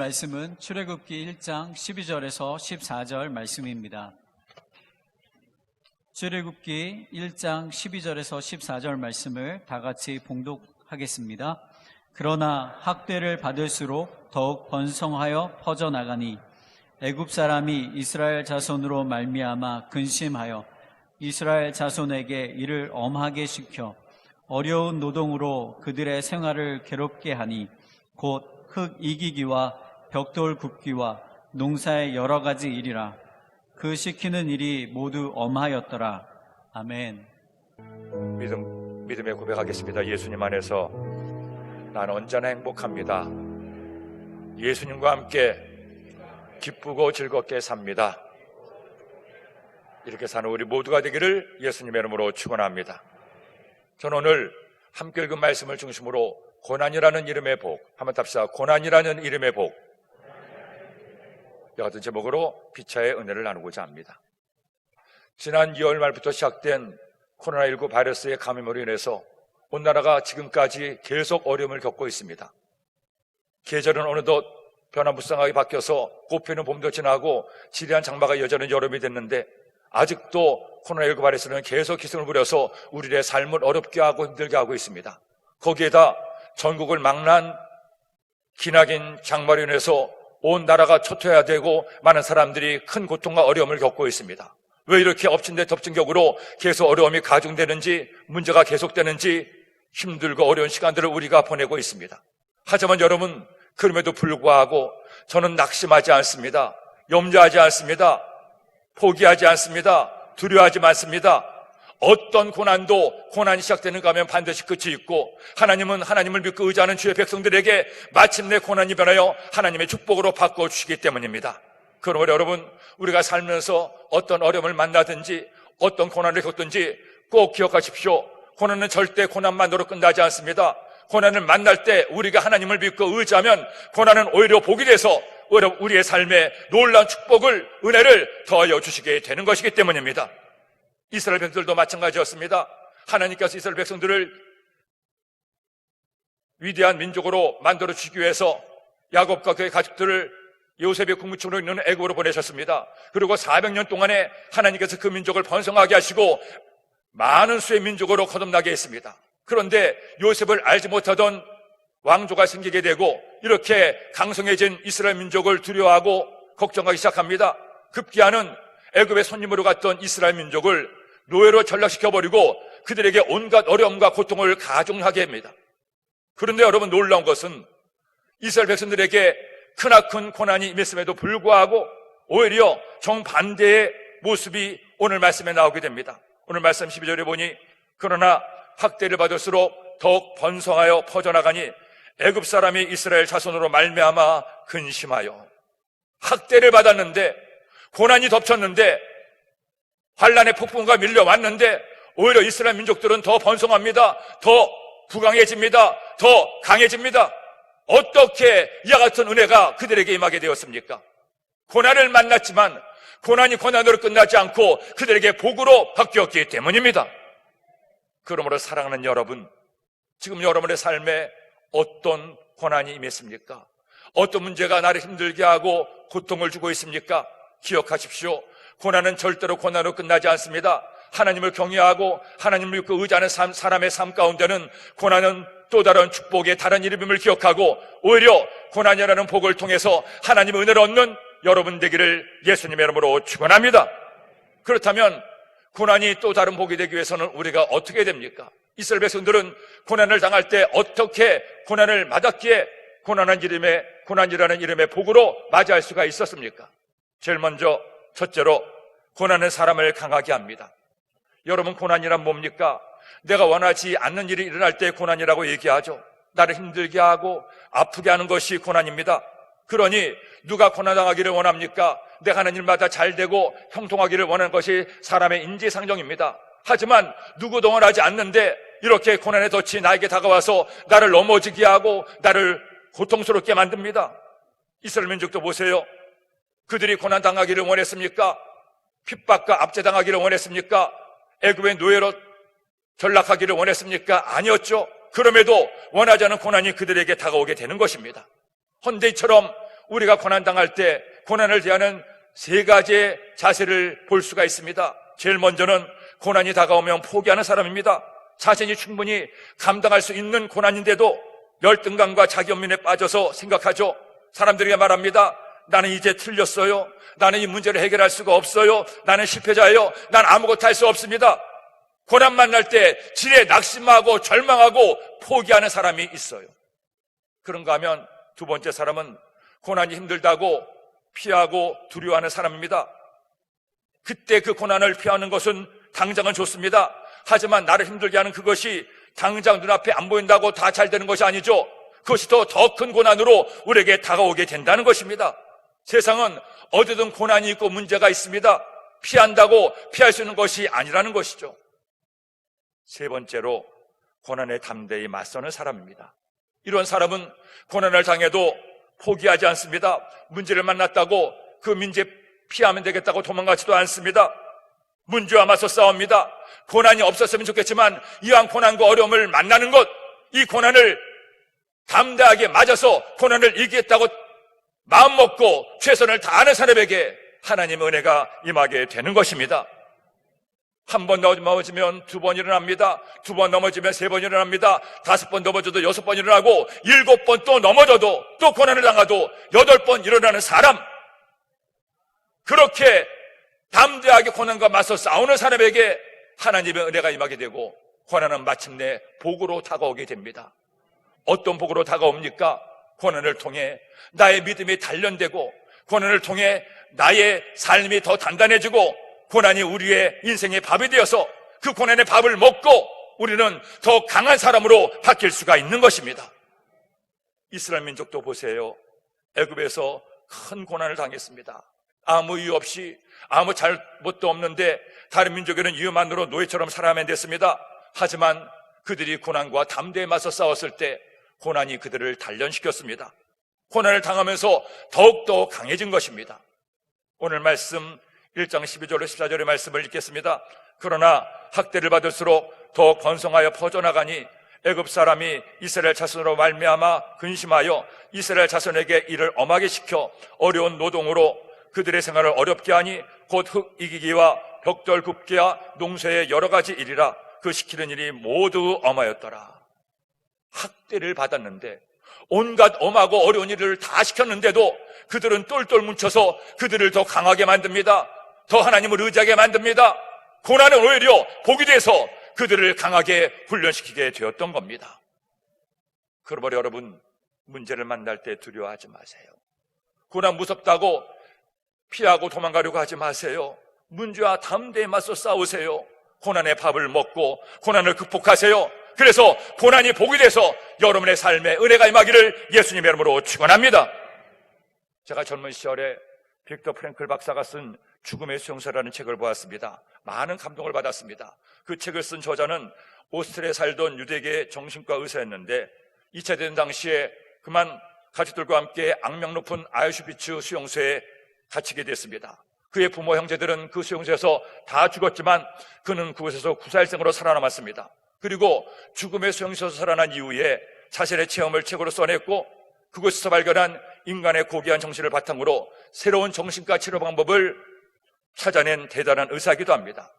말씀은 출애굽기 1장 12절에서 14절 말씀입니다. 출애굽기 1장 12절에서 14절 말씀을 다 같이 봉독하겠습니다. 그러나 학대를 받을수록 더욱 번성하여 퍼져나가니 애굽 사람이 이스라엘 자손으로 말미암아 근심하여 이스라엘 자손에게 이를 엄하게 시켜 어려운 노동으로 그들의 생활을 괴롭게 하니 곧 흙 이기기와 벽돌 굽기와 농사의 여러 가지 일이라. 그 시키는 일이 모두 엄하였더라. 아멘. 믿음의 고백하겠습니다. 예수님 안에서 나는 언제나 행복합니다. 예수님과 함께 기쁘고 즐겁게 삽니다. 이렇게 사는 우리 모두가 되기를 예수님의 이름으로 축원합니다. 저는 오늘 함께 읽은 말씀을 중심으로 고난이라는 이름의 복, 한번 답시다. 고난이라는 이름의 복, 이와 같은 제목으로 피차의 은혜를 나누고자 합니다. 지난 2월 말부터 시작된 코로나19 바이러스의 감염으로 인해서 온 나라가 지금까지 계속 어려움을 겪고 있습니다. 계절은 어느덧 변화무쌍하게 바뀌어서 꽃피는 봄도 지나고 지리한 장마가 이어지는 여름이 됐는데 아직도 코로나19 바이러스는 계속 기승을 부려서 우리의 삶을 어렵게 하고 힘들게 하고 있습니다. 거기에다 전국을 망라한 기나긴 장마로 인해서 온 나라가 초토해야 되고 많은 사람들이 큰 고통과 어려움을 겪고 있습니다. 왜 이렇게 엎친 데 덮친 격으로 계속 어려움이 가중되는지, 문제가 계속되는지 힘들고 어려운 시간들을 우리가 보내고 있습니다. 하지만 여러분, 그럼에도 불구하고 저는 낙심하지 않습니다. 염려하지 않습니다. 포기하지 않습니다. 두려워하지 않습니다. 어떤 고난도 고난이 시작되는가 하면 반드시 끝이 있고 하나님은 하나님을 믿고 의지하는 주의 백성들에게 마침내 고난이 변하여 하나님의 축복으로 바꿔주시기 때문입니다. 그러므로 여러분, 우리가 살면서 어떤 어려움을 만나든지 어떤 고난을 겪든지 꼭 기억하십시오. 고난은 절대 고난만으로 끝나지 않습니다. 고난을 만날 때 우리가 하나님을 믿고 의지하면 고난은 오히려 복이 돼서 우리의 삶에 놀라운 축복을, 은혜를 더하여 주시게 되는 것이기 때문입니다. 이스라엘 백성들도 마찬가지였습니다. 하나님께서 이스라엘 백성들을 위대한 민족으로 만들어 주시기 위해서 야곱과 그의 가족들을 요셉의 국무총으로 있는 애굽으로 보내셨습니다. 그리고 400년 동안에 하나님께서 그 민족을 번성하게 하시고 많은 수의 민족으로 거듭나게 했습니다. 그런데 요셉을 알지 못하던 왕조가 생기게 되고 이렇게 강성해진 이스라엘 민족을 두려워하고 걱정하기 시작합니다. 급기야는 애굽의 손님으로 갔던 이스라엘 민족을 노예로 전락시켜버리고 그들에게 온갖 어려움과 고통을 가중하게 합니다. 그런데 여러분, 놀라운 것은 이스라엘 백성들에게 크나큰 고난이 임했음에도 불구하고 오히려 정반대의 모습이 오늘 말씀에 나오게 됩니다. 오늘 말씀 12절에 보니 그러나 학대를 받을수록 더욱 번성하여 퍼져나가니 애굽 사람이 이스라엘 자손으로 말미암아 근심하여. 학대를 받았는데, 고난이 덮쳤는데, 환란의 폭풍과 밀려왔는데 오히려 이스라엘 민족들은 더 번성합니다. 더 부강해집니다. 더 강해집니다. 어떻게 이와 같은 은혜가 그들에게 임하게 되었습니까? 고난을 만났지만 고난이 고난으로 끝나지 않고 그들에게 복으로 바뀌었기 때문입니다. 그러므로 사랑하는 여러분, 지금 여러분의 삶에 어떤 고난이 임했습니까? 어떤 문제가 나를 힘들게 하고 고통을 주고 있습니까? 기억하십시오. 고난은 절대로 고난으로 끝나지 않습니다. 하나님을 경외하고 하나님을 믿고 의지하는 사람의 삶 가운데는 고난은 또 다른 축복의 다른 이름임을 기억하고 오히려 고난이라는 복을 통해서 하나님의 은혜를 얻는 여러분 되기를 예수님의 이름으로 축원합니다. 그렇다면 고난이 또 다른 복이 되기 위해서는 우리가 어떻게 해야 됩니까? 이스라엘 백성들은 고난을 당할 때 어떻게 고난을 맞았기에 고난이라는 이름의 복으로 맞이할 수가 있었습니까? 제일 먼저 첫째로 고난은 사람을 강하게 합니다. 여러분, 고난이란 뭡니까? 내가 원하지 않는 일이 일어날 때 고난이라고 얘기하죠. 나를 힘들게 하고 아프게 하는 것이 고난입니다. 그러니 누가 고난당하기를 원합니까? 내가 하는 일마다 잘 되고 형통하기를 원하는 것이 사람의 인지상정입니다. 하지만 누구도 원하지 않는데 이렇게 고난의 덫이 나에게 다가와서 나를 넘어지게 하고 나를 고통스럽게 만듭니다. 이스라엘 민족도 보세요. 그들이 고난당하기를 원했습니까? 핍박과 압제당하기를 원했습니까? 애굽의 노예로 전락하기를 원했습니까? 아니었죠. 그럼에도 원하지 않은 고난이 그들에게 다가오게 되는 것입니다. 헌데이처럼 우리가 고난당할 때 고난을 대하는 세 가지의 자세를 볼 수가 있습니다. 제일 먼저는 고난이 다가오면 포기하는 사람입니다. 자신이 충분히 감당할 수 있는 고난인데도 열등감과 자기연민에 빠져서 생각하죠. 사람들에게 말합니다. 나는 이제 틀렸어요. 나는 이 문제를 해결할 수가 없어요. 나는 실패자예요. 난 아무것도 할 수 없습니다. 고난 만날 때 지레 낙심하고 절망하고 포기하는 사람이 있어요. 그런가 하면 두 번째 사람은 고난이 힘들다고 피하고 두려워하는 사람입니다. 그때 그 고난을 피하는 것은 당장은 좋습니다. 하지만 나를 힘들게 하는 그것이 당장 눈앞에 안 보인다고 다 잘 되는 것이 아니죠. 그것이 더 큰 고난으로 우리에게 다가오게 된다는 것입니다. 세상은 어디든 고난이 있고 문제가 있습니다. 피한다고 피할 수 있는 것이 아니라는 것이죠. 세 번째로 고난에 담대히 맞서는 사람입니다. 이런 사람은 고난을 당해도 포기하지 않습니다. 문제를 만났다고 그 문제 피하면 되겠다고 도망가지도 않습니다. 문제와 맞서 싸웁니다. 고난이 없었으면 좋겠지만 이왕 고난과 어려움을 만나는 것, 이 고난을 담대하게 맞아서 고난을 이기겠다고 마음먹고 최선을 다하는 사람에게 하나님의 은혜가 임하게 되는 것입니다. 한 번 넘어지면 두 번 일어납니다. 두 번 넘어지면 세 번 일어납니다. 다섯 번 넘어져도 여섯 번 일어나고 일곱 번 또 넘어져도 또 고난을 당하도 여덟 번 일어나는 사람, 그렇게 담대하게 고난과 맞서 싸우는 사람에게 하나님의 은혜가 임하게 되고 고난은 마침내 복으로 다가오게 됩니다. 어떤 복으로 다가옵니까? 고난을 통해 나의 믿음이 단련되고 고난을 통해 나의 삶이 더 단단해지고 고난이 우리의 인생의 밥이 되어서 그 고난의 밥을 먹고 우리는 더 강한 사람으로 바뀔 수가 있는 것입니다. 이스라엘 민족도 보세요. 애굽에서 큰 고난을 당했습니다. 아무 이유 없이 아무 잘못도 없는데 다른 민족에는 이유만으로 노예처럼 살아야만 됐습니다. 하지만 그들이 고난과 담대히 맞서 싸웠을 때 고난이 그들을 단련시켰습니다. 고난을 당하면서 더욱더 강해진 것입니다. 오늘 말씀 1장 12절로 14절의 말씀을 읽겠습니다. 그러나 학대를 받을수록 더욱 번성하여 퍼져나가니 애굽 사람이 이스라엘 자손으로 말미암아 근심하여 이스라엘 자손에게 이를 엄하게 시켜 어려운 노동으로 그들의 생활을 어렵게 하니 곧 흙 이기기와 벽돌 굽기와 농사의 여러 가지 일이라 그 시키는 일이 모두 엄하였더라. 학대를 받았는데 온갖 엄하고 어려운 일을 다 시켰는데도 그들은 똘똘 뭉쳐서 그들을 더 강하게 만듭니다. 더 하나님을 의지하게 만듭니다. 고난은 오히려 복이 돼서 그들을 강하게 훈련시키게 되었던 겁니다. 그러므로 여러분, 문제를 만날 때 두려워하지 마세요. 고난 무섭다고 피하고 도망가려고 하지 마세요. 문제와 담대히 맞서 싸우세요. 고난의 밥을 먹고 고난을 극복하세요. 그래서 고난이 복이 돼서 여러분의 삶에 은혜가 임하기를 예수님의 이름으로 축원합니다. 제가 젊은 시절에 빅터 프랭클 박사가 쓴 죽음의 수용소라는 책을 보았습니다. 많은 감동을 받았습니다. 그 책을 쓴 저자는 오스트리아에 살던 유대계 정신과 의사였는데 2차 대전 당시에 그만 가족들과 함께 악명 높은 아우슈비츠 수용소에 갇히게 됐습니다. 그의 부모 형제들은 그 수용소에서 다 죽었지만 그는 그곳에서 구사일생으로 살아남았습니다. 그리고 죽음의 수용소에서 살아난 이후에 자신의 체험을 책으로 써냈고 그곳에서 발견한 인간의 고귀한 정신을 바탕으로 새로운 정신과 치료 방법을 찾아낸 대단한 의사이기도 합니다.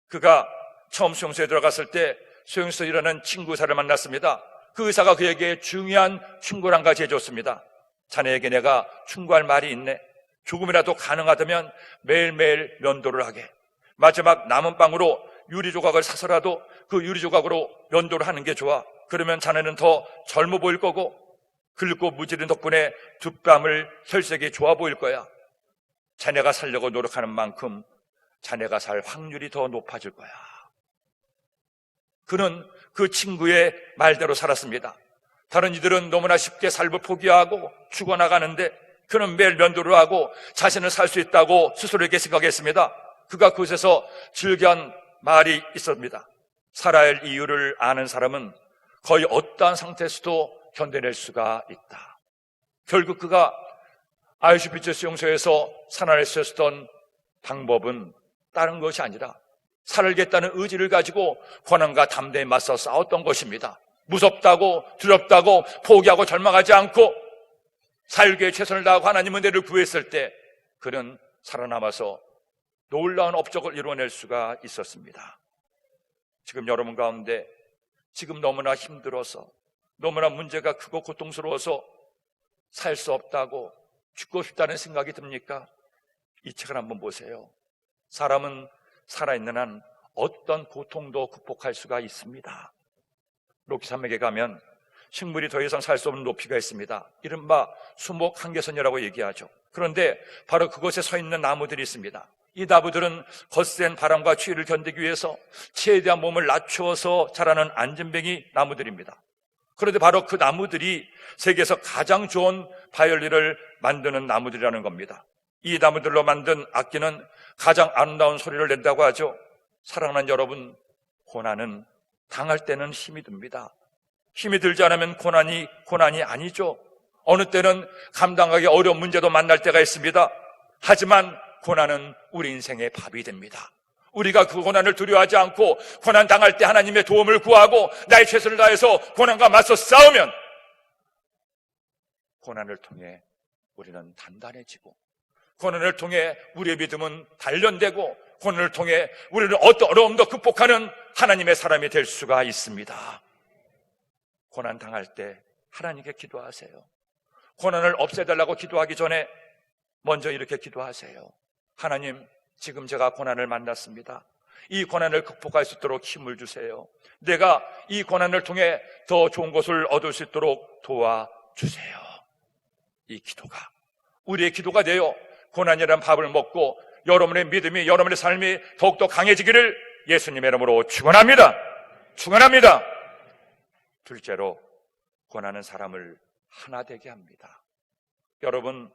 그가 처음 수용소에 들어갔을 때 수용소에 일하는 친구 의사를 만났습니다. 그 의사가 그에게 중요한 충고를 한 가지 해줬습니다. 자네에게 내가 충고할 말이 있네. 조금이라도 가능하다면 매일매일 면도를 하게. 마지막 남은 빵으로 유리조각을 사서라도 그 유리조각으로 면도를 하는 게 좋아. 그러면 자네는 더 젊어 보일 거고 긁고 무지른 덕분에 뒷밤을 혈색이 좋아 보일 거야. 자네가 살려고 노력하는 만큼 자네가 살 확률이 더 높아질 거야. 그는 그 친구의 말대로 살았습니다. 다른 이들은 너무나 쉽게 삶을 포기하고 죽어나가는데 그는 매일 면도를 하고 자신을 살 수 있다고 스스로에게 생각했습니다. 그가 그곳에서 즐겨한 말이 있었습니다. 살아야 할 이유를 아는 사람은 거의 어떠한 상태에서도 견뎌낼 수가 있다. 결국 그가 아우슈비츠 수용소에서 살아낼 수 있었던 방법은 다른 것이 아니라 살겠다는 의지를 가지고 고난과 담대히 맞서 싸웠던 것입니다. 무섭다고 두렵다고 포기하고 절망하지 않고 살기 위해 최선을 다하고 하나님 은혜를 구했을 때 그는 살아남아서 놀라운 업적을 이루어낼 수가 있었습니다. 지금 여러분 가운데 지금 너무나 힘들어서 너무나 문제가 크고 고통스러워서 살 수 없다고 죽고 싶다는 생각이 듭니까? 이 책을 한번 보세요. 사람은 살아있는 한 어떤 고통도 극복할 수가 있습니다. 로키 산맥에 가면 식물이 더 이상 살 수 없는 높이가 있습니다. 이른바 수목 한계선이라고 얘기하죠. 그런데 바로 그곳에 서 있는 나무들이 있습니다. 이 나무들은 거센 바람과 추위를 견디기 위해서 최대한 몸을 낮추어서 자라는 안전뱅이 나무들입니다. 그런데 바로 그 나무들이 세계에서 가장 좋은 바이올린을 만드는 나무들이라는 겁니다. 이 나무들로 만든 악기는 가장 아름다운 소리를 낸다고 하죠. 사랑하는 여러분, 고난은 당할 때는 힘이 듭니다. 힘이 들지 않으면 고난이 아니죠. 어느 때는 감당하기 어려운 문제도 만날 때가 있습니다. 하지만 고난은 우리 인생의 밥이 됩니다. 우리가 그 고난을 두려워하지 않고 고난 당할 때 하나님의 도움을 구하고 나의 최선을 다해서 고난과 맞서 싸우면 고난을 통해 우리는 단단해지고 고난을 통해 우리의 믿음은 단련되고 고난을 통해 우리는 어떤 어려움도 극복하는 하나님의 사람이 될 수가 있습니다. 고난 당할 때 하나님께 기도하세요. 고난을 없애달라고 기도하기 전에 먼저 이렇게 기도하세요. 하나님, 지금 제가 고난을 만났습니다. 이 고난을 극복할 수 있도록 힘을 주세요. 내가 이 고난을 통해 더 좋은 것을 얻을 수 있도록 도와주세요. 이 기도가 우리의 기도가 되어 고난이란 밥을 먹고 여러분의 믿음이, 여러분의 삶이 더욱더 강해지기를 예수님의 이름으로 축원합니다. 축원합니다. 둘째로, 고난은 사람을 하나 되게 합니다. 여러분,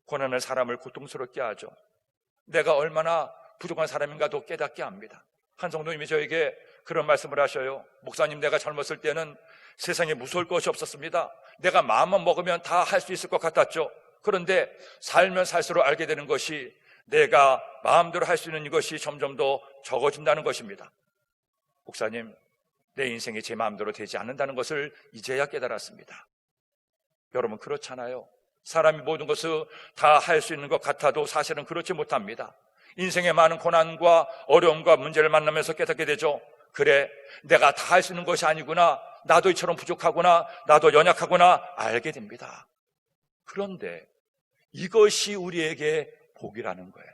고난은 사람을 고통스럽게 하죠. 내가 얼마나 부족한 사람인가도 깨닫게 합니다. 한 성도님이 저에게 그런 말씀을 하셔요. 목사님, 내가 젊었을 때는 세상에 무서울 것이 없었습니다. 내가 마음만 먹으면 다 할 수 있을 것 같았죠. 그런데 살면 살수록 알게 되는 것이 내가 마음대로 할 수 있는 이것이 점점 더 적어진다는 것입니다. 목사님, 내 인생이 제 마음대로 되지 않는다는 것을 이제야 깨달았습니다. 여러분, 그렇잖아요. 사람이 모든 것을 다 할 수 있는 것 같아도 사실은 그렇지 못합니다. 인생의 많은 고난과 어려움과 문제를 만나면서 깨닫게 되죠. 그래, 내가 다 할 수 있는 것이 아니구나, 나도 이처럼 부족하구나, 나도 연약하구나 알게 됩니다. 그런데 이것이 우리에게 복이라는 거예요.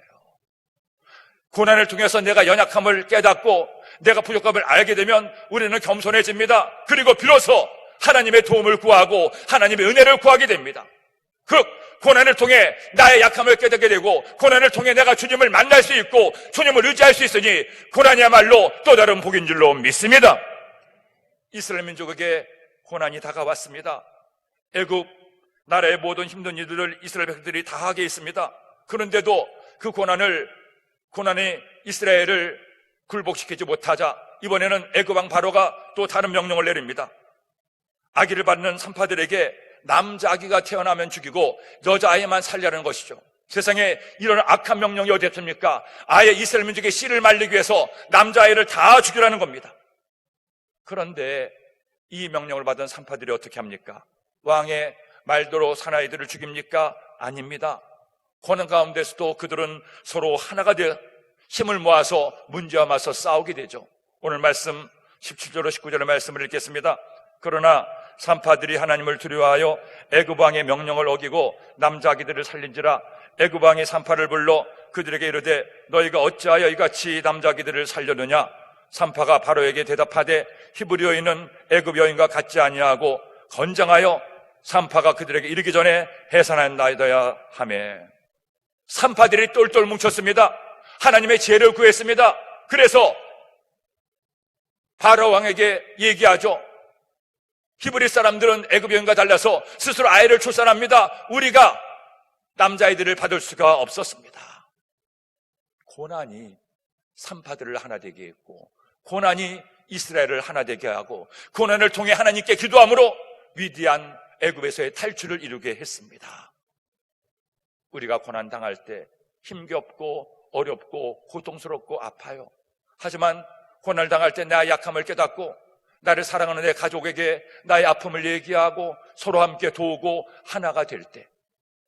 고난을 통해서 내가 연약함을 깨닫고 내가 부족함을 알게 되면 우리는 겸손해집니다. 그리고 비로소 하나님의 도움을 구하고 하나님의 은혜를 구하게 됩니다. 그 고난을 통해 나의 약함을 깨닫게 되고 고난을 통해 내가 주님을 만날 수 있고 주님을 의지할 수 있으니 고난이야말로 또 다른 복인 줄로 믿습니다. 이스라엘 민족에게 고난이 다가왔습니다. 애굽 나라의 모든 힘든 일들을 이스라엘 백성들이 다 하게 있습니다. 그런데도 그 고난이 이스라엘을 굴복시키지 못하자 이번에는 애굽 왕 바로가 또 다른 명령을 내립니다. 아기를 받는 산파들에게 남자 아기가 태어나면 죽이고 여자아이만 살려는 것이죠. 세상에 이런 악한 명령이 어디 있습니까? 아예 이스라엘 민족의 씨를 말리기 위해서 남자아이를 다 죽이라는 겁니다. 그런데 이 명령을 받은 산파들이 어떻게 합니까? 왕의 말대로 사나이들을 죽입니까? 아닙니다. 고난 가운데서도 그들은 서로 하나가 되어 힘을 모아서 문제와 맞서 싸우게 되죠. 오늘 말씀 17절로 19절의 말씀을 읽겠습니다. 그러나 산파들이 하나님을 두려워하여 애굽 왕의 명령을 어기고 남자 아기들을 살린지라 애굽 왕이 산파를 불러 그들에게 이르되 너희가 어찌하여 이같이 남자 아기들을 살렸느냐? 산파가 바로에게 대답하되 히브리 여인은 애굽 여인과 같지 아니하고 건장하여 산파가 그들에게 이르기 전에 해산하였나이다 하매 산파들이 똘똘 뭉쳤습니다. 하나님의 지혜를 구했습니다. 그래서 바로 왕에게 얘기하죠. 히브리 사람들은 애굽 여인과 달라서 스스로 아이를 출산합니다. 우리가 남자아이들을 받을 수가 없었습니다. 고난이 산파들을 하나 되게 했고 고난이 이스라엘을 하나 되게 하고 고난을 통해 하나님께 기도함으로 위대한 애굽에서의 탈출을 이루게 했습니다. 우리가 고난 당할 때 힘겹고 어렵고 고통스럽고 아파요. 하지만 고난을 당할 때 나의 약함을 깨닫고 나를 사랑하는 내 가족에게 나의 아픔을 얘기하고 서로 함께 도우고 하나가 될 때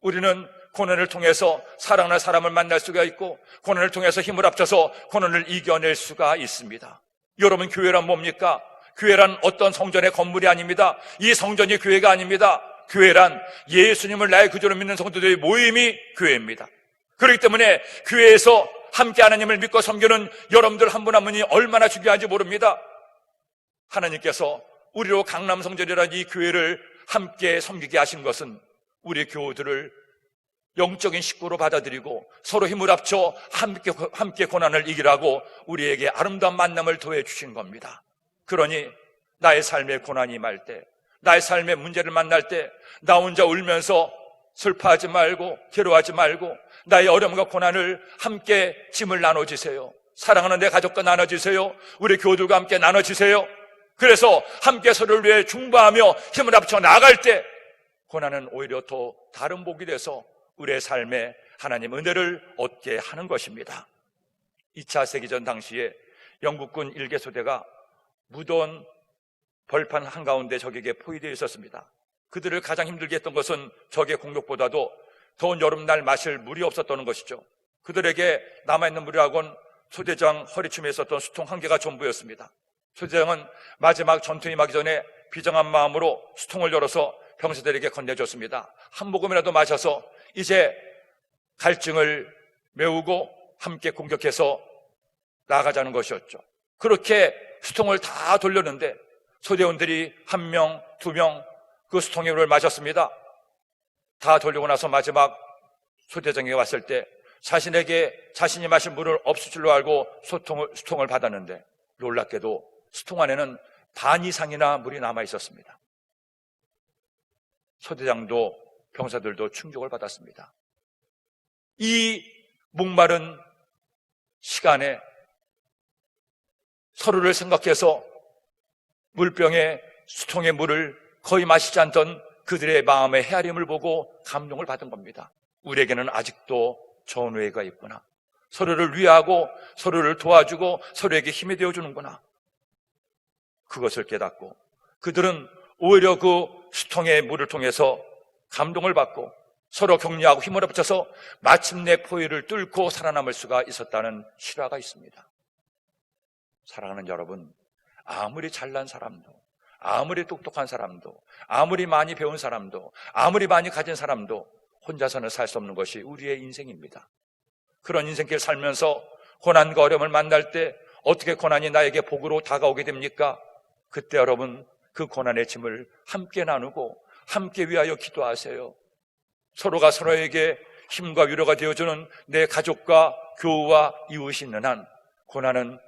우리는 고난을 통해서 사랑하는 사람을 만날 수가 있고, 고난을 통해서 힘을 합쳐서 고난을 이겨낼 수가 있습니다. 여러분, 교회란 뭡니까? 교회란 어떤 성전의 건물이 아닙니다. 이 성전이 교회가 아닙니다. 교회란 예수님을 나의 구주로 믿는 성도들의 모임이 교회입니다. 그렇기 때문에 교회에서 함께 하나님을 믿고 섬기는 여러분들 한 분 한 분이 얼마나 중요한지 모릅니다. 하나님께서 우리로 강남성전이라는 이 교회를 함께 섬기게 하신 것은 우리 교우들을 영적인 식구로 받아들이고 서로 힘을 합쳐 함께 고난을 이기라고 우리에게 아름다운 만남을 더해 주신 겁니다. 그러니 나의 삶에 고난이 임할 때, 나의 삶의 문제를 만날 때 나 혼자 울면서 슬퍼하지 말고 괴로워하지 말고 나의 어려움과 고난을 함께 짐을 나눠주세요. 사랑하는 내 가족과 나눠주세요. 우리 교우들과 함께 나눠주세요. 그래서 함께 서로를 위해 중보하며 힘을 합쳐 나아갈 때 고난은 오히려 더 다른 복이 돼서 우리의 삶에 하나님 은혜를 얻게 하는 것입니다. 2차 세계전 당시에 영국군 일개소대가 무더운 벌판 한가운데 적에게 포위되어 있었습니다. 그들을 가장 힘들게 했던 것은 적의 공격보다도 더운 여름날 마실 물이 없었다는 것이죠. 그들에게 남아있는 물이라곤 소대장 허리춤에 있었던 수통 한 개가 전부였습니다. 소대장은 마지막 전투에 임하기 전에 비정한 마음으로 수통을 열어서 병사들에게 건네줬습니다. 한 모금이라도 마셔서 이제 갈증을 메우고 함께 공격해서 나아가자는 것이었죠. 그렇게 수통을 다 돌렸는데 소대원들이 1명, 2명 그 수통의 물을 마셨습니다. 다 돌리고 나서 마지막 소대장에게 왔을 때 자신에게 자신이 마신 물을 없을 줄로 알고 수통을 받았는데 놀랍게도 수통 안에는 반 이상이나 물이 남아 있었습니다. 소대장도 병사들도 충격을 받았습니다. 이 목마른 시간에 서로를 생각해서 물병에 수통의 물을 거의 마시지 않던 그들의 마음의 헤아림을 보고 감동을 받은 겁니다. 우리에게는 아직도 전우회가 있구나. 서로를 위하고 서로를 도와주고 서로에게 힘이 되어주는구나. 그것을 깨닫고 그들은 오히려 그 수통의 물을 통해서 감동을 받고 서로 격려하고 힘을 합쳐서 마침내 포위를 뚫고 살아남을 수가 있었다는 실화가 있습니다. 사랑하는 여러분, 아무리 잘난 사람도, 아무리 똑똑한 사람도, 아무리 많이 배운 사람도, 아무리 많이 가진 사람도 혼자서는 살 수 없는 것이 우리의 인생입니다. 그런 인생길 살면서 고난과 어려움을 만날 때 어떻게 고난이 나에게 복으로 다가오게 됩니까? 그때 여러분 그 고난의 짐을 함께 나누고 함께 위하여 기도하세요. 서로가 서로에게 힘과 위로가 되어주는 내 가족과 교우와 이웃이 있는 한 고난은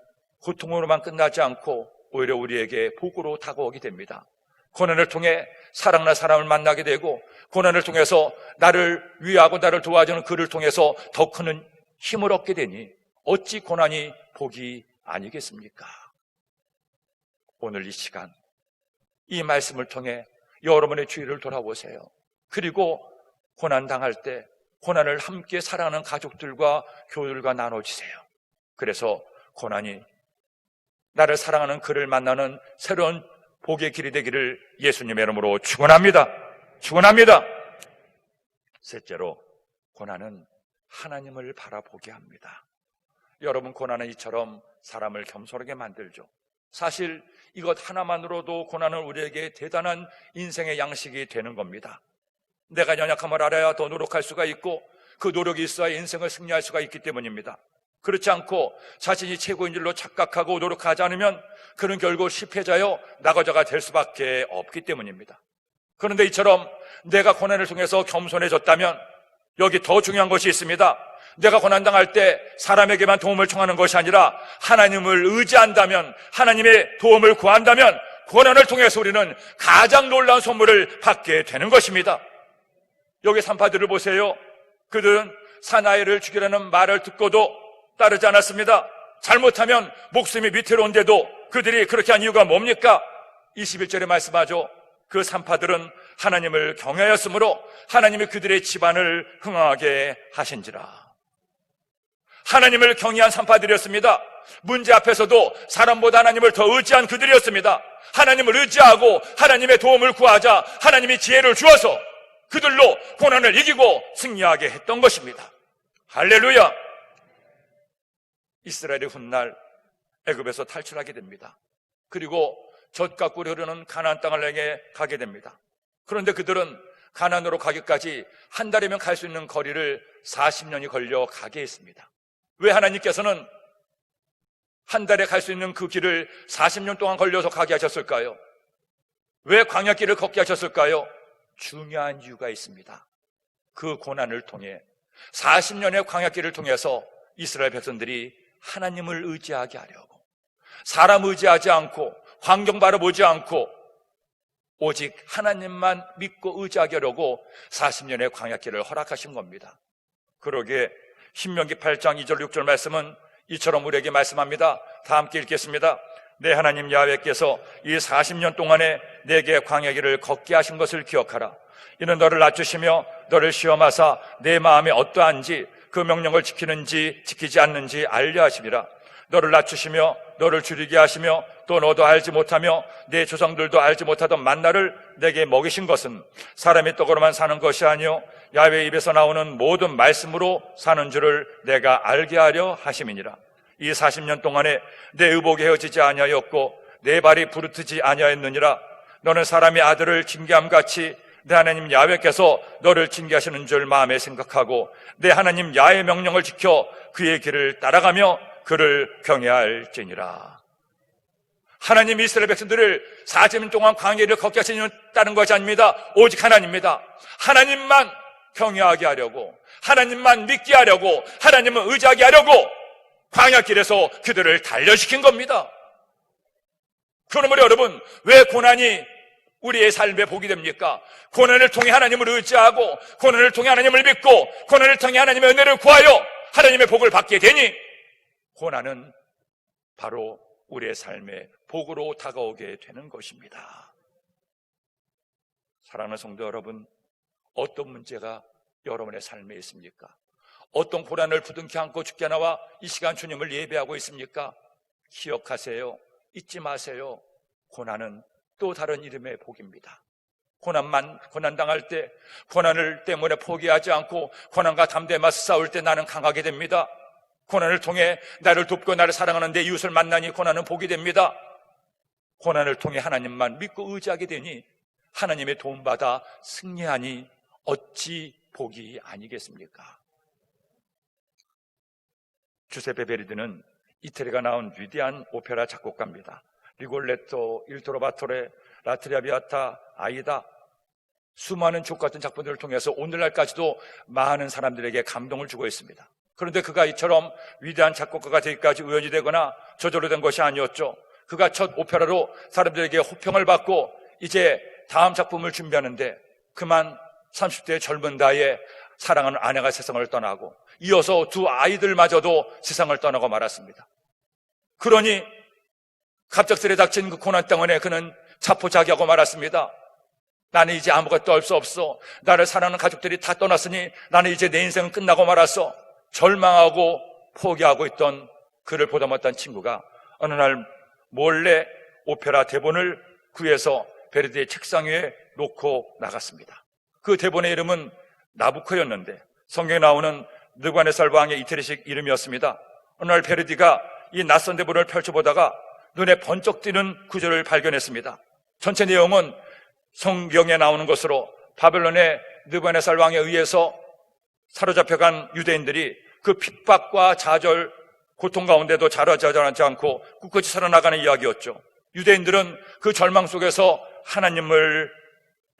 고통으로만 끝나지 않고 오히려 우리에게 복으로 다가오게 됩니다. 고난을 통해 사랑하는 사람을 만나게 되고 고난을 통해서 나를 위하고 나를 도와주는 그를 통해서 더 큰 힘을 얻게 되니 어찌 고난이 복이 아니겠습니까? 오늘 이 시간 이 말씀을 통해 여러분의 주위를 돌아보세요. 그리고 고난 당할 때 고난을 함께 사랑하는 가족들과 교우들과 나눠주세요. 그래서 고난이 나를 사랑하는 그를 만나는 새로운 복의 길이 되기를 예수님의 이름으로 축원합니다. 축원합니다. 셋째로, 고난은 하나님을 바라보게 합니다. 여러분, 고난은 이처럼 사람을 겸손하게 만들죠. 사실 이것 하나만으로도 고난은 우리에게 대단한 인생의 양식이 되는 겁니다. 내가 연약함을 알아야 더 노력할 수가 있고 그 노력이 있어야 인생을 승리할 수가 있기 때문입니다. 그렇지 않고 자신이 최고인 줄로 착각하고 노력하지 않으면 그는 결국 실패자요 낙오자가 될 수밖에 없기 때문입니다. 그런데 이처럼 내가 고난을 통해서 겸손해졌다면 여기 더 중요한 것이 있습니다. 내가 고난당할 때 사람에게만 도움을 청하는 것이 아니라 하나님을 의지한다면, 하나님의 도움을 구한다면 고난을 통해서 우리는 가장 놀라운 선물을 받게 되는 것입니다. 여기 산파들을 보세요. 그들은 사나이를 죽이라는 말을 듣고도 따르지 않았습니다. 잘못하면 목숨이 위태로운데도 그들이 그렇게 한 이유가 뭡니까? 21절에 말씀하죠. 그 산파들은 하나님을 경외하였으므로 하나님이 그들의 집안을 흥하게 하신지라. 하나님을 경외한 산파들이었습니다. 문제 앞에서도 사람보다 하나님을 더 의지한 그들이었습니다. 하나님을 의지하고 하나님의 도움을 구하자 하나님이 지혜를 주어서 그들로 고난을 이기고 승리하게 했던 것입니다. 할렐루야! 이스라엘의 훗날 애굽에서 탈출하게 됩니다. 그리고 젖과 꿀이 흐르는 가나안 땅을 향해 가게 됩니다. 그런데 그들은 가나안으로 가기까지 한 달이면 갈 수 있는 거리를 40년이 걸려 가게 했습니다. 왜 하나님께서는 한 달에 갈 수 있는 그 길을 40년 동안 걸려서 가게 하셨을까요? 왜 광야길을 걷게 하셨을까요? 중요한 이유가 있습니다. 그 고난을 통해 40년의 광야길을 통해서 이스라엘 백성들이 하나님을 의지하게 하려고, 사람 의지하지 않고 환경 바라보지 않고 오직 하나님만 믿고 의지하게 하려고 40년의 광야길을 허락하신 겁니다. 그러기에 신명기 8장 2절 6절 말씀은 이처럼 우리에게 말씀합니다. 다 함께 읽겠습니다. 내 하나님 야훼께서 이 40년 동안에 내게 광야길을 걷게 하신 것을 기억하라. 이는 너를 낮추시며 너를 시험하사 내 마음에 어떠한지 그 명령을 지키는지 지키지 않는지 알려 하심이라. 너를 낮추시며 너를 줄이게 하시며 또 너도 알지 못하며 내 조상들도 알지 못하던 만나를 내게 먹이신 것은 사람의 떡으로만 사는 것이 아니요 야훼 입에서 나오는 모든 말씀으로 사는 줄을 내가 알게 하려 하심이니라. 이 40년 동안에 내 의복이 헤어지지 아니하였고 내 발이 부르트지 아니하였느니라. 너는 사람의 아들을 징계함같이 내 하나님 야훼께서 너를 징계하시는 줄 마음에 생각하고 내 하나님 야훼의 명령을 지켜 그의 길을 따라가며 그를 경외할지니라. 하나님 이스라엘 백성들을 40년 동안 광야를 걷게 하시는 것이 아닙니다. 오직 하나님입니다. 하나님만 경외하게 하려고, 하나님만 믿게 하려고, 하나님을 의지하게 하려고 광야길에서 그들을 단련시킨 겁니다. 그러므로 여러분, 왜 고난이 우리의 삶에 복이 됩니까? 고난을 통해 하나님을 의지하고 고난을 통해 하나님을 믿고 고난을 통해 하나님의 은혜를 구하여 하나님의 복을 받게 되니 고난은 바로 우리의 삶에 복으로 다가오게 되는 것입니다. 사랑하는 성도 여러분, 어떤 문제가 여러분의 삶에 있습니까? 어떤 고난을 부둥켜 안고 죽게 나와 이 시간 주님을 예배하고 있습니까? 기억하세요. 잊지 마세요. 고난은 또 다른 이름의 복입니다. 고난 당할 때, 고난을 때문에 포기하지 않고 고난과 담대에 맞서 싸울 때 나는 강하게 됩니다. 고난을 통해 나를 돕고 나를 사랑하는 내 이웃을 만나니 고난은 복이 됩니다. 고난을 통해 하나님만 믿고 의지하게 되니 하나님의 도움받아 승리하니 어찌 복이 아니겠습니까? 주세페 베르디는 이태리가 나온 위대한 오페라 작곡가입니다. 리골레토, 일토로바토레, 라트리아비아타, 아이다, 수많은 족 같은 작품들을 통해서 오늘날까지도 많은 사람들에게 감동을 주고 있습니다. 그런데 그가 이처럼 위대한 작곡가가 되기까지 우연이 되거나 저절로 된 것이 아니었죠. 그가 첫 오페라로 사람들에게 호평을 받고 이제 다음 작품을 준비하는데 그만 30대의 젊은 나이에 사랑하는 아내가 세상을 떠나고 이어서 두 아이들마저도 세상을 떠나고 말았습니다. 그러니 갑작스레 닥친 그 고난 때문에 그는 자포자기하고 말았습니다. 나는 이제 아무것도 할 수 없어. 나를 사랑하는 가족들이 다 떠났으니 나는 이제 내 인생은 끝나고 말았어. 절망하고 포기하고 있던 그를 보다못한 친구가 어느 날 몰래 오페라 대본을 구해서 베르디의 책상 위에 놓고 나갔습니다. 그 대본의 이름은 나부코였는데 성경에 나오는 느부갓네살 왕의 이태리식 이름이었습니다. 어느 날 베르디가 이 낯선 대본을 펼쳐보다가 눈에 번쩍 띄는 구절을 발견했습니다. 전체 내용은 성경에 나오는 것으로 바벨론의 느부갓네살 왕에 의해서 사로잡혀간 유대인들이 그 핍박과 좌절, 고통 가운데도 좌절하지 않고 꿋꿋이 살아나가는 이야기였죠. 유대인들은 그 절망 속에서 하나님을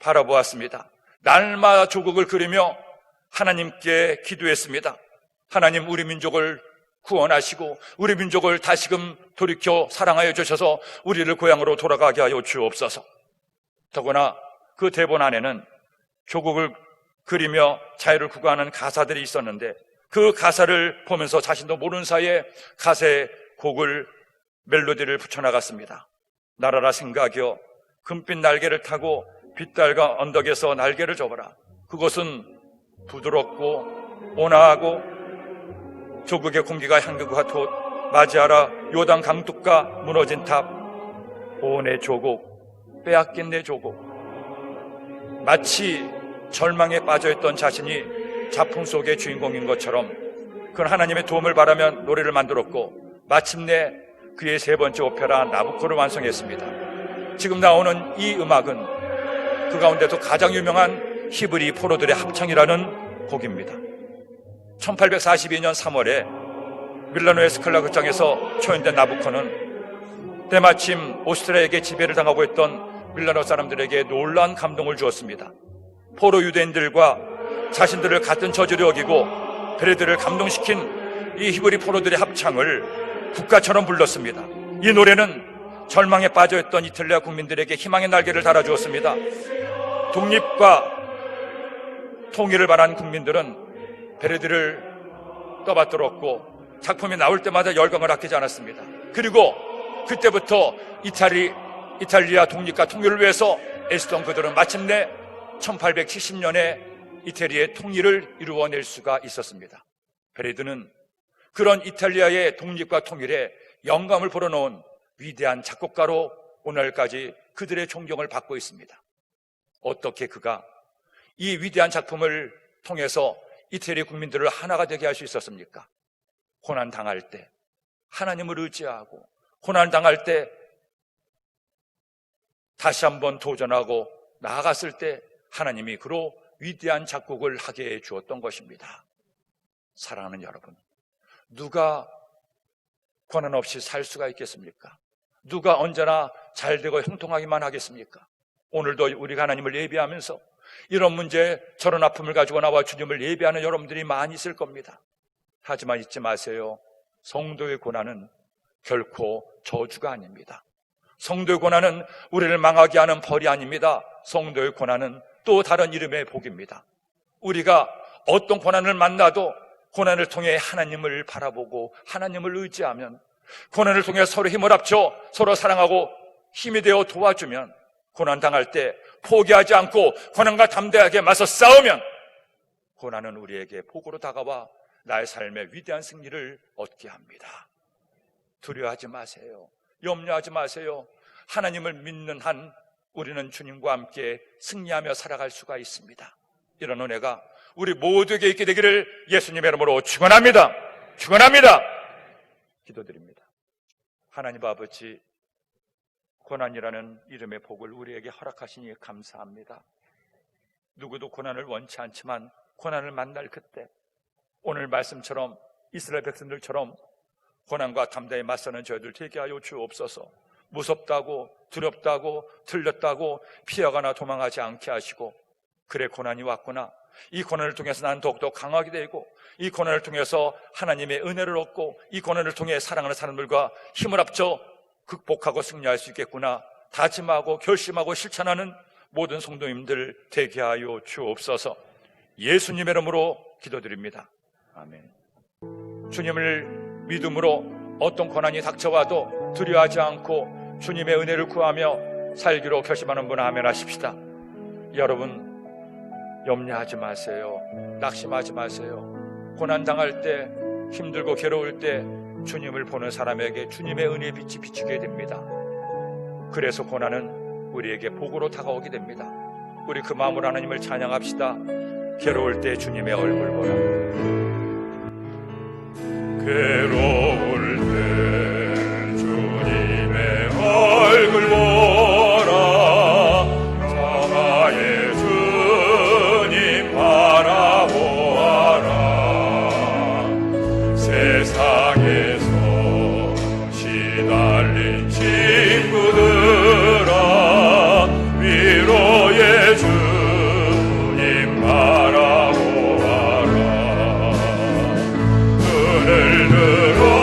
바라보았습니다. 날마다 조국을 그리며 하나님께 기도했습니다. 하나님, 우리 민족을 구원하시고 우리 민족을 다시금 돌이켜 사랑하여 주셔서 우리를 고향으로 돌아가게 하여 주옵소서. 더구나 그 대본 안에는 조국을 그리며 자유를 구가하는 가사들이 있었는데 그 가사를 보면서 자신도 모르는 사이에 가사에 곡을 멜로디를 붙여나갔습니다. 날아라 생각이여 금빛 날개를 타고 빛달과 언덕에서 날개를 접어라. 그것은 부드럽고 온화하고 조국의 공기가 향기고 같듯 맞이하라 요단 강둑과 무너진 탑. 오 내 조국, 빼앗긴 내 조국. 마치 절망에 빠져있던 자신이 작품 속의 주인공인 것처럼 그는 하나님의 도움을 바라며 노래를 만들었고 마침내 그의 세 번째 오페라 나부코를 완성했습니다. 지금 나오는 이 음악은 그 가운데도 가장 유명한 히브리 포로들의 합창이라는 곡입니다. 1842년 3월에 밀라노의 스칼라 극장에서 초연된 나부코는 때마침 오스트리아에게 지배를 당하고 있던 밀라노 사람들에게 놀라운 감동을 주었습니다. 포로 유대인들과 자신들을 같은 저주로 여기고 베레드를 감동시킨 이 히브리 포로들의 합창을 국가처럼 불렀습니다. 이 노래는 절망에 빠져있던 이탈리아 국민들에게 희망의 날개를 달아주었습니다. 독립과 통일을 바란 국민들은 베레드를 떠받들었고 작품이 나올 때마다 열광을 아끼지 않았습니다. 그리고 그때부터 이탈리아 독립과 통일을 위해서 애쓰던 그들은 마침내 1870년에 이태리의 통일을 이루어낼 수가 있었습니다. 베레드는 그런 이탈리아의 독립과 통일에 영감을 불어넣은 위대한 작곡가로 오늘까지 그들의 존경을 받고 있습니다. 어떻게 그가 이 위대한 작품을 통해서 이태리 국민들을 하나가 되게 할 수 있었습니까? 고난 당할 때 하나님을 의지하고 고난 당할 때 다시 한번 도전하고 나아갔을 때 하나님이 그로 위대한 작곡을 하게 해 주었던 것입니다. 사랑하는 여러분, 누가 고난 없이 살 수가 있겠습니까? 누가 언제나 잘되고 형통하기만 하겠습니까? 오늘도 우리가 하나님을 예배하면서 이런 문제, 저런 아픔을 가지고 나와 주님을 예배하는 여러분들이 많이 있을 겁니다. 하지만 잊지 마세요. 성도의 고난은 결코 저주가 아닙니다. 성도의 고난은 우리를 망하게 하는 벌이 아닙니다. 성도의 고난은 또 다른 이름의 복입니다. 우리가 어떤 고난을 만나도 고난을 통해 하나님을 바라보고 하나님을 의지하면, 고난을 통해 서로 힘을 합쳐 서로 사랑하고 힘이 되어 도와주면, 고난 당할 때 포기하지 않고 고난과 담대하게 맞서 싸우면 고난은 우리에게 복으로 다가와 나의 삶의 위대한 승리를 얻게 합니다. 두려워하지 마세요. 염려하지 마세요. 하나님을 믿는 한 우리는 주님과 함께 승리하며 살아갈 수가 있습니다. 이런 은혜가 우리 모두에게 있게 되기를 예수님의 이름으로 축원합니다. 축원합니다. 기도드립니다. 하나님 아버지, 고난이라는 이름의 복을 우리에게 허락하시니 감사합니다. 누구도 고난을 원치 않지만 고난을 만날 그때, 오늘 말씀처럼 이스라엘 백성들처럼 고난과 담대히 맞서는 저희들 되게 하여 주옵소서. 무섭다고, 두렵다고, 틀렸다고 피하거나 도망하지 않게 하시고, 그래 고난이 왔구나, 이 고난을 통해서 난 더욱더 강하게 되고, 이 고난을 통해서 하나님의 은혜를 얻고, 이 고난을 통해 사랑하는 사람들과 힘을 합쳐 극복하고 승리할 수 있겠구나 다짐하고 결심하고 실천하는 모든 성도님들 되게 하여 주옵소서. 예수님의 이름으로 기도드립니다. 아멘. 주님을 믿음으로 어떤 고난이 닥쳐와도 두려워하지 않고 주님의 은혜를 구하며 살기로 결심하는 분 아멘 하십시다. 여러분, 염려하지 마세요. 낙심하지 마세요. 고난당할 때, 힘들고 괴로울 때 주님을 보는 사람에게 주님의 은혜의 빛이 비추게 됩니다. 그래서 고난은 우리에게 복으로 다가오게 됩니다. 우리 그 마음으로 하나님을 찬양합시다. 괴로울 때 주님의 얼굴 보라. 괴로울 때 주님의 얼굴 보라. 사마의 주님 바라보아라. 세상에서 시달린 친구들아, 위로의 주님 바라보아라. 눈을 들어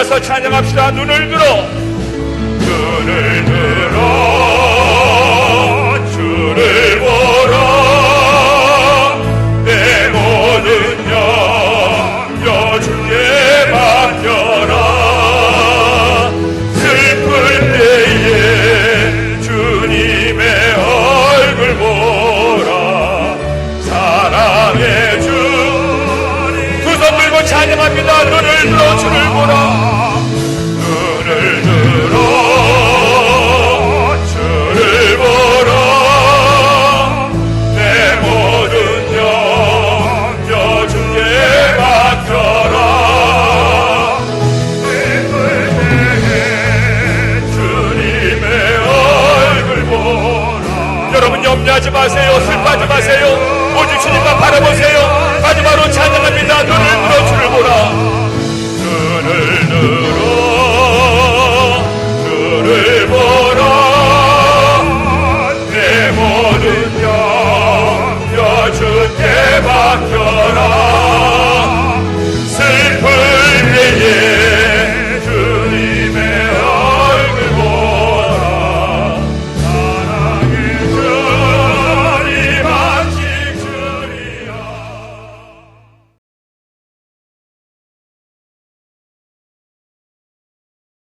모아서 찬양합시다. 눈을 들어 주를 보라. 내 모든 염려 주께 맡겨라. 슬플 때에 주님의 얼굴 보라. 사랑의 주 두 손 들고 찬양합니다. 눈을 들어 주를 보라. 눈을 들어 주를 보라. 내 모든 염려 주께 맡겨라. 슬플 때에 주님의 얼굴 보라. 여러분 염려하지 마세요. 슬퍼하지 마세요. 오직 주님만 바라보세요. 마지막으로 찬양합니다. 눈을 들어 주를 보라. 눈을 들어 주를 보라.